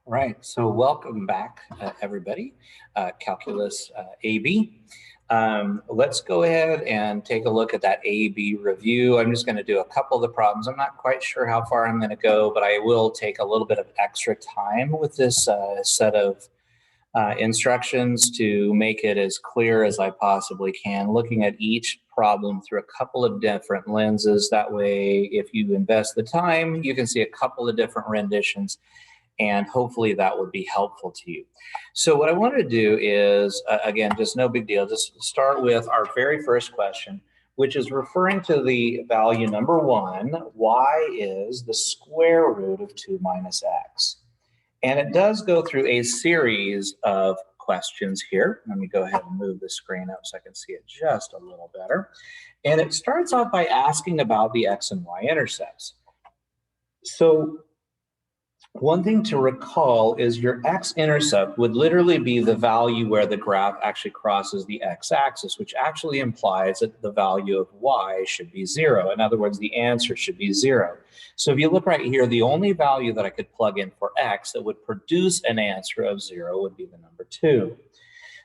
Right, so welcome back, everybody. Calculus AB. Let's go ahead and take a look at that AB review. I'm just going to do a couple of the problems. I'm not quite sure how far I'm going to go, but I will take a little bit of extra time with this set of instructions to make it as clear as I possibly can, looking at each problem through a couple of different lenses. That way, if you invest the time, you can see a couple of different renditions, and hopefully that would be helpful to you. So what I want to do is, again, just no big deal, just start with our very first question, which is referring to the value number 1, y is the square root of 2 minus x. And it does go through a series of questions here. Let me go ahead and move the screen up so I can see it just a little better. And it starts off by asking about the x and y intercepts. So one thing to recall is your x-intercept would literally be the value where the graph actually crosses the x-axis, which actually implies that the value of y should be 0. In other words, the answer should be 0. So if you look right here, the only value that I could plug in for x that would produce an answer of 0 would be the number 2.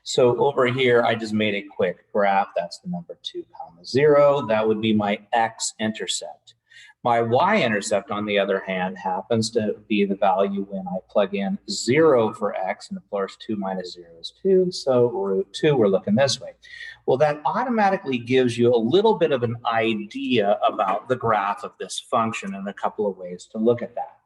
So over here, I just made a quick graph. That's the number 2, 0. That would be my x-intercept. My y-intercept, on the other hand, happens to be the value when I plug in 0 for x, and of course 2 minus 0 is 2, so root 2, we're looking this way. Well, that automatically gives you a little bit of an idea about the graph of this function and a couple of ways to look at that.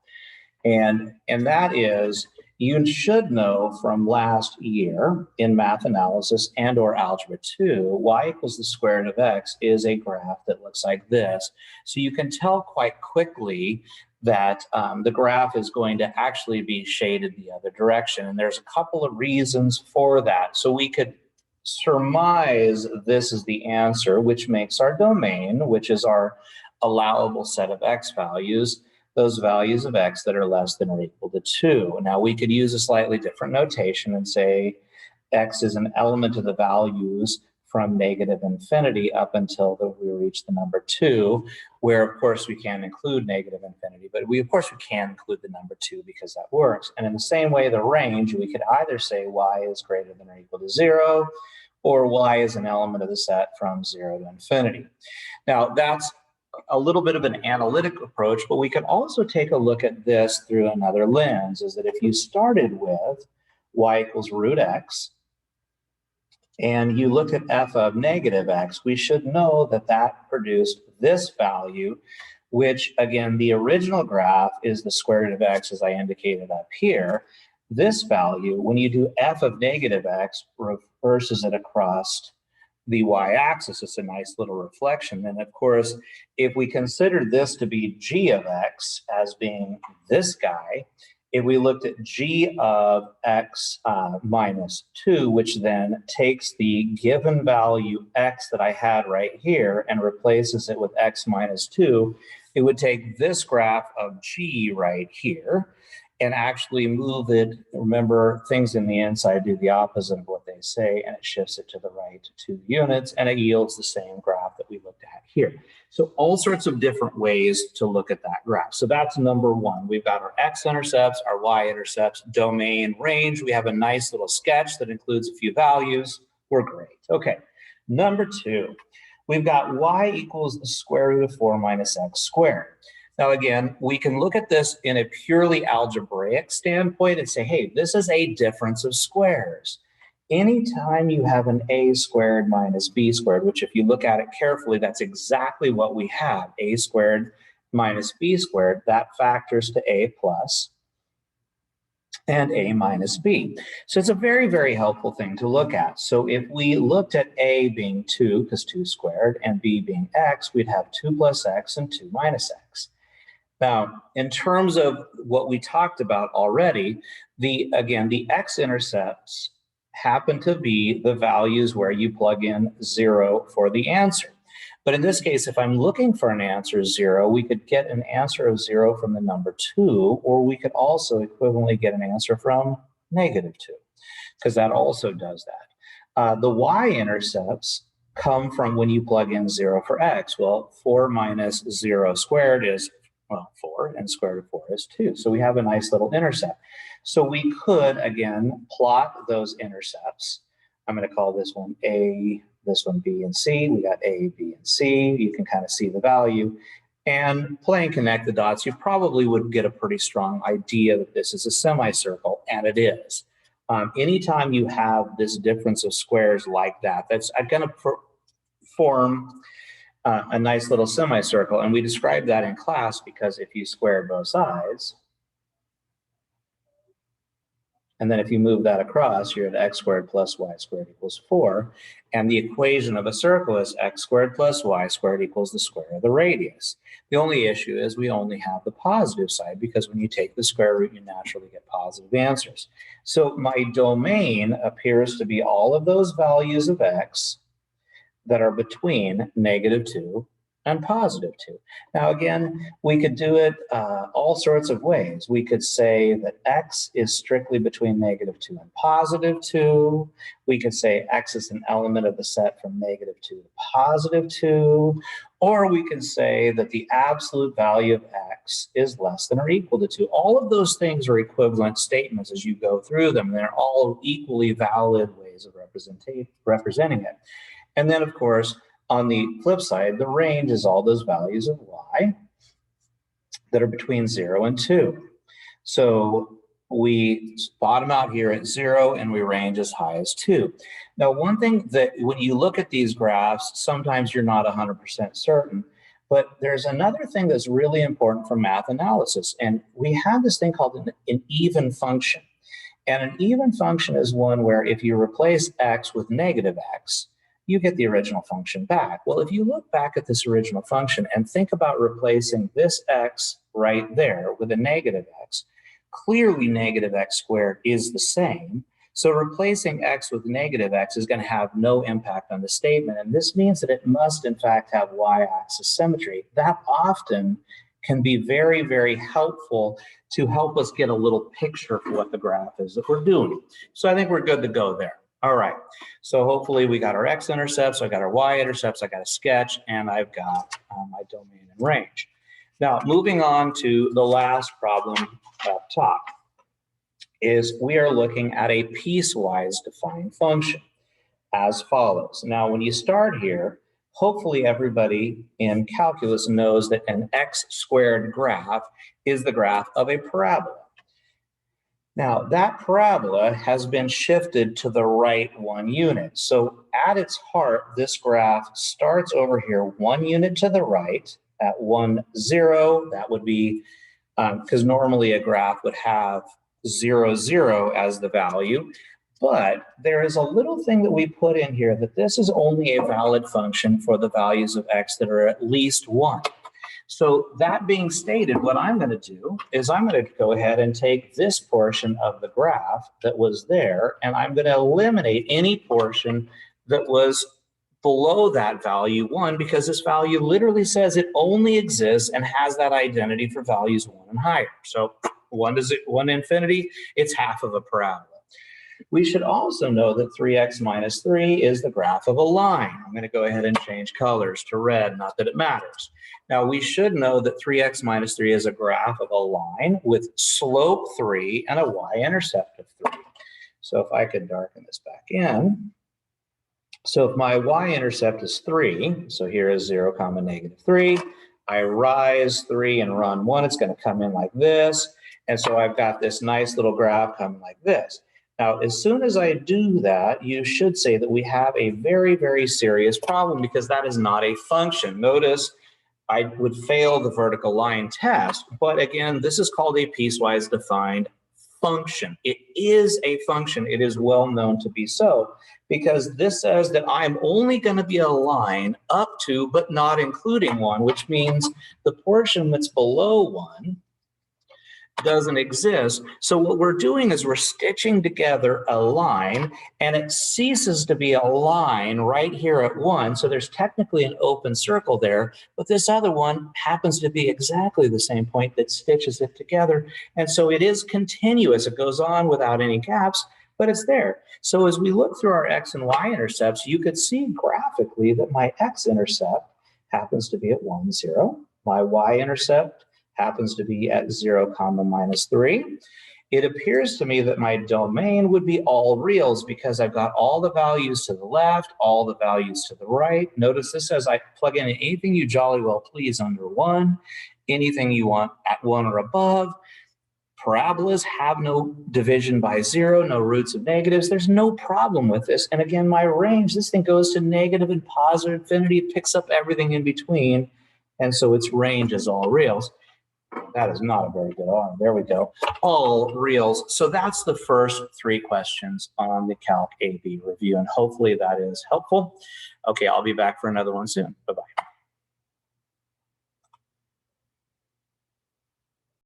And that is, you should know from last year in math analysis and or algebra 2, y equals the square root of x is a graph that looks like this. So you can tell quite quickly that the graph is going to actually be shaded the other direction. And there's a couple of reasons for that. So we could surmise this is the answer, which makes our domain, which is our allowable set of x values, those values of x that are less than or equal to 2. Now, we could use a slightly different notation and say x is an element of the values from negative infinity up until we reach the number 2, where, of course, we can't include negative infinity, but of course, we can include the number 2 because that works. And in the same way, the range, we could either say y is greater than or equal to 0, or y is an element of the set from 0 to infinity. Now, that's a little bit of an analytic approach, but we could also take a look at this through another lens, is that if you started with y equals root x, and you looked at f of negative x, we should know that that produced this value, which, again, the original graph is the square root of x, as I indicated up here. This value, when you do f of negative x, reverses it across the y-axis. It's a nice little reflection. And of course, if we consider this to be g of x as being this guy, if we looked at g of x minus 2, which then takes the given value x that I had right here and replaces it with x minus 2, it would take this graph of g right here and actually move it. Remember, things in the inside do the opposite of what they say, and it shifts it to the right 2 units, and it yields the same graph that we looked at here. So all sorts of different ways to look at that graph. So that's number 1. We've got our x-intercepts, our y-intercepts, domain, range. We have a nice little sketch that includes a few values. We're great. Okay, number 2, we've got y equals the square root of 4 minus x squared. Now, again, we can look at this in a purely algebraic standpoint and say, hey, this is a difference of squares. Anytime you have an a squared minus b squared, which if you look at it carefully, that's exactly what we have, a squared minus b squared, that factors to a plus and a minus b. So it's a very, very helpful thing to look at. So if we looked at a being 2, because 2 squared, and b being x, we'd have 2 plus x and 2 minus x. Now, in terms of what we talked about already, again, the x-intercepts happen to be the values where you plug in 0 for the answer. But in this case, if I'm looking for an answer 0, we could get an answer of 0 from the number 2, or we could also equivalently get an answer from negative 2, because that also does that. The y-intercepts come from when you plug in 0 for x. Well, 4 minus 0 squared is well, 4, and square root of 4 is 2. So we have a nice little intercept. So we could, again, plot those intercepts. I'm going to call this one A, this one B and C. We got A, B, and C. You can kind of see the value. And playing connect the dots, you probably would get a pretty strong idea that this is a semicircle, and it is. Anytime you have this difference of squares like that, that's going to form a nice little semicircle. And we described that in class because if you square both sides, and then if you move that across, you're at x squared plus y squared equals 4. And the equation of a circle is x squared plus y squared equals the square of the radius. The only issue is we only have the positive side, because when you take the square root, you naturally get positive answers. So my domain appears to be all of those values of x that are between -2 and +2. Now, again, we could do it all sorts of ways. We could say that x is strictly between -2 and +2. We could say x is an element of the set from -2 to +2. Or we can say that the absolute value of x is less than or equal to 2. All of those things are equivalent statements as you go through them. They're all equally valid ways of representing it. And then, of course, on the flip side, the range is all those values of y that are between 0 and 2. So we bottom out here at 0 and we range as high as 2. Now, one thing that when you look at these graphs, sometimes you're not 100% certain, but there's another thing that's really important for math analysis. And we have this thing called an even function. And an even function is one where if you replace x with -x, you get the original function back. Well, if you look back at this original function and think about replacing this x right there with a -x, clearly -x squared is the same. So replacing x with -x is going to have no impact on the statement. And this means that it must, in fact, have y-axis symmetry. That often can be very, very helpful to help us get a little picture for what the graph is that we're doing. So I think we're good to go there. All right, so hopefully we got our x-intercepts, I got our y-intercepts, I got a sketch, and I've got my domain and range. Now, moving on to the last problem up top is we are looking at a piecewise defined function as follows. Now, when you start here, hopefully everybody in calculus knows that an x-squared graph is the graph of a parabola. Now, that parabola has been shifted to the right 1 unit. So at its heart, this graph starts over here 1 unit to the right at 1, 0. That would be, because normally a graph would have 0, 0 as the value. But there is a little thing that we put in here that this is only a valid function for the values of x that are at least 1. So that being stated, what I'm going to do is I'm going to go ahead and take this portion of the graph that was there, and I'm going to eliminate any portion that was below that value 1, because this value literally says it only exists and has that identity for values 1 and higher. So 1 to infinity, it's half of a parabola. We should also know that 3x minus 3 is the graph of a line. I'm going to go ahead and change colors to red, not that it matters. Now, we should know that 3x minus 3 is a graph of a line with slope 3 and a y-intercept of 3. So if I could darken this back in. So if my y-intercept is 3, so here is 0, -3. I rise 3 and run 1. It's going to come in like this. And so I've got this nice little graph coming like this. Now, as soon as I do that, you should say that we have a very, very serious problem, because that is not a function. Notice I would fail the vertical line test, but again, this is called a piecewise defined function. It is a function. It is well known to be so, because this says that I'm only going to be a line up to, but not including 1, which means the portion that's below 1 doesn't exist. So what we're doing is we're stitching together a line, and it ceases to be a line right here at 1. So there's technically an open circle there, but this other one happens to be exactly the same point that stitches it together. And so it is continuous. It goes on without any gaps, but it's there. So as we look through our x and y intercepts, you could see graphically that my x-intercept happens to be at 1, 0. My y-intercept happens to be at 0, -3. It appears to me that my domain would be all reals because I've got all the values to the left, all the values to the right. Notice this says I plug in anything you jolly well please under 1, anything you want at 1 or above. Parabolas have no division by 0, no roots of negatives. There's no problem with this. And again, my range, this thing goes to negative and positive infinity. It picks up everything in between. And so its range is all reals. That is not a very good arm. There we go. All reals. So that's the first 3 questions on the Calc AB review. And hopefully that is helpful. Okay, I'll be back for another one soon. Bye-bye.